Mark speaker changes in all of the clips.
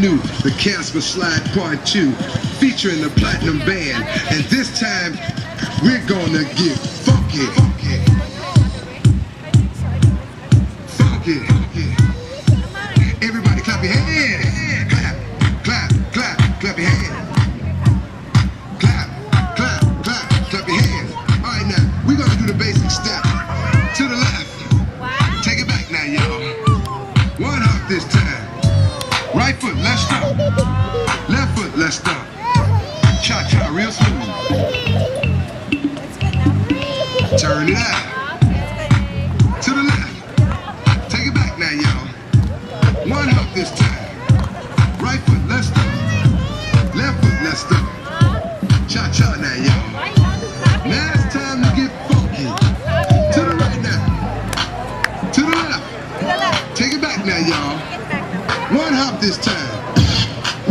Speaker 1: new, the Casper Slide Part 2, featuring the Platinum Band. And this time, we're gonna get funky. Funky. Everybody clap your hands. Clap, clap, clap, clap your hands. Clap, clap, clap, clap your hands. All right, now, we're gonna do the basic step. To the left. Take it back now, y'all. One hop this time. Right foot, let's stop. Left foot, let's stop. Cha-cha, real smooth. Turn it out. To the left. Take it back now, y'all. One hop this time. Right foot, let's stop. Left foot, let's stop. Cha-cha now, y'all. Now it's time to get funky. To the right now. To the left. Take it back now, y'all. One hop this time.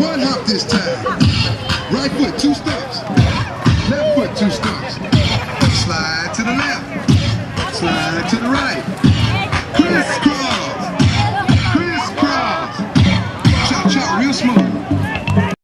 Speaker 1: One hop this time. Right foot, 2 stumps. Left foot, 2 stumps. Slide to the left. Slide to the right.